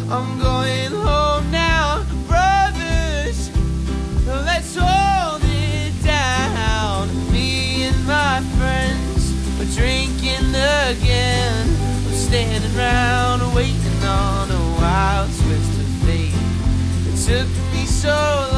I'm going home now, brothers. Let's hold it down. Me and my friends are drinking again. We're standing round waiting on a wild twist of fate. It took me so long